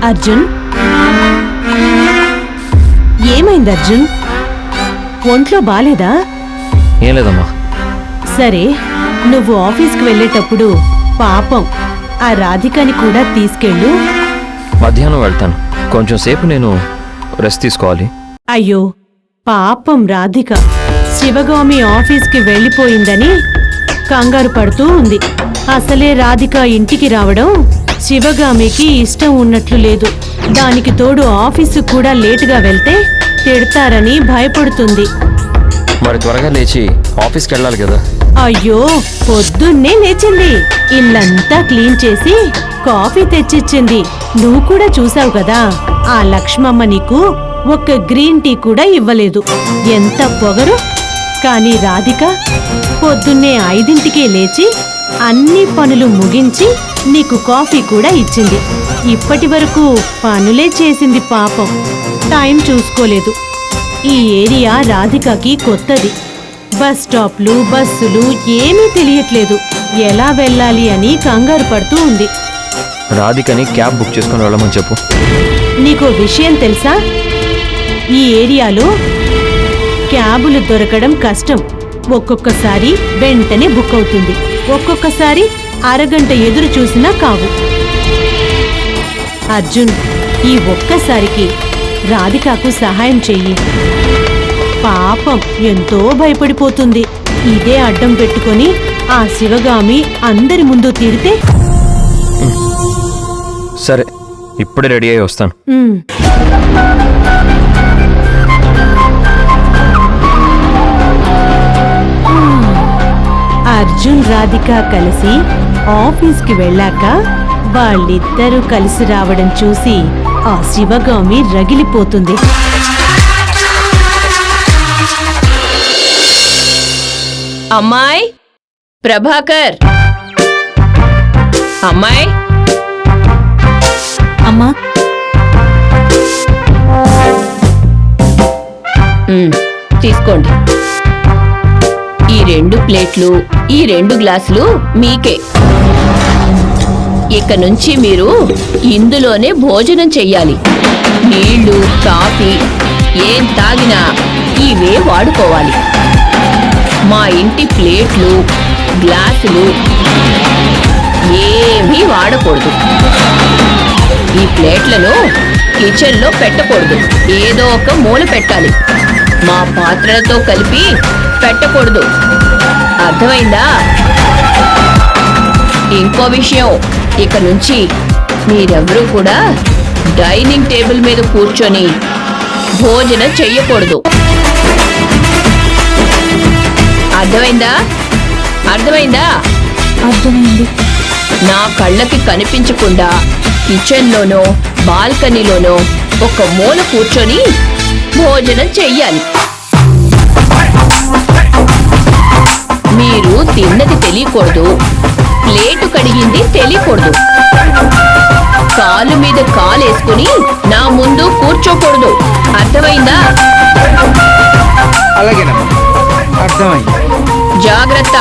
అర్జున్, ఏమైంది అర్జున్? ఒంట్లో బాలేదా? ఏం లేదమ్మా. సరే, నువ్వు ఆఫీస్కి వెళ్ళేటప్పుడు పాపం ఆ రాధికని కూడా తీసుకెళ్ళు. మధ్యాహ్నం వెళ్తాను, కొంచెం సేపు నేను రెస్ట్ తీసుకోవాలి. అయ్యో పాపం రాధిక శివగామి ఆఫీస్కి వెళ్ళిపోయిందని కంగారు పడుతూ ఉంది. అసలే రాధిక ఇంటికి రావడం శివగామికి ఇష్టం ఉన్నట్లు లేదు. దానికి తోడు ఆఫీసు కూడా లేటుగా వెళ్తే తిడతారని భయపడుతుంది. మరి త్వరగా లేచి ఆఫీస్కి వెళ్ళాలి కదా. అయ్యో పొద్దున్నే లేచింది, ఇల్లంతా క్లీన్ చేసి కాఫీ తెచ్చిచ్చింది. నువ్వు కూడా చూసావు కదా, ఆ లక్ష్మమ్మ నీకు ఒక్క గ్రీన్ టీ కూడా ఇవ్వలేదు. ఎంత పొగరు! కానీ రాధిక పొద్దున్నే 5ంటికే లేచి అన్ని పనులు ముగించి నీకు కాఫీ కూడా ఇచ్చింది. ఇప్పటి వరకు పనులే చేసింది పాపం, టైం చూసుకోలేదు. ఈ ఏరియా రాధికకి కొత్తది. బస్ స్టాప్లు, బస్సులు ఏమీ తెలియట్లేదు. ఎలా వెళ్ళాలి అని కంగారు పడుతూ ఉంది. రాధికని క్యాబ్ బుక్ చేసుకుని వెళ్ళమని చెప్పు. నీకో విషయం తెలుసా? ఈ ఏరియాలో క్యాబులు దొరకడం కష్టం. ఒక్కొక్కసారి వెంటనే బుక్ అవుతుంది, ఒక్కొక్కసారి అరగంట ఎదురు చూసినా కావు. అర్జున్, ఈ ఒక్కసారికి రాధికకు సహాయం చెయ్యి. పాపం ఎంతో భయపడిపోతుంది. ఇదే అడ్డం పెట్టుకొని ఆ శివగామి అందరి ముందు తిడితే? సరే, ఇప్పుడే రెడీ అయ్యి వస్తాను. అర్జున్ రాధిక కలిసి ఆఫీస్కి వెళ్ళాక వాళ్ళిద్దరూ కలిసి రావడం చూసి ఆ శివగామి రగిలిపోతుంది. అమ్మాయ్ ప్రభాకర్, అమ్మాయ్. అమ్మా, తీసుకోండి. ఈ 2 ప్లేట్లు, ఈ 2 గ్లాసులు మీకే. ఇక నుంచి మీరు ఇందులోనే భోజనం చెయ్యాలి. నీళ్లు, కాఫీ ఏం తాగినా ఇవే వాడుకోవాలి. మా ఇంటి ప్లేట్లు, గ్లాసులు ఏమీ వాడకూడదు. ఈ ప్లేట్లను కిచెన్లో పెట్టకూడదు, ఏదో ఒక మూల పెట్టాలి. మా పాత్రలతో కలిపి పెట్టకూడదు, అర్థమైందా? ఇంకో విషయం, ఇక నుంచి మీరెవరూ కూడా డైనింగ్ టేబుల్ మీద కూర్చొని భోజనం చెయ్యకూడదు, అర్థమైందా? అర్థమైందా? అర్థమైంది. నా కళ్ళకి కనిపించకుండా కిచెన్లోనో బాల్కనీలోనో ఒక మూల కూర్చొని భోజనం చెయ్యాలి. మీరు తిన్నది తెలియకూడదు, ప్లేటు కడిగింది తెలియకూడదు. కాలు మీద కాలేసుకుని నా ముందు కూర్చోకూడదు, అర్థమైందా? అలాగేనమ్మా, అర్థమైంది. జాగ్రత్త.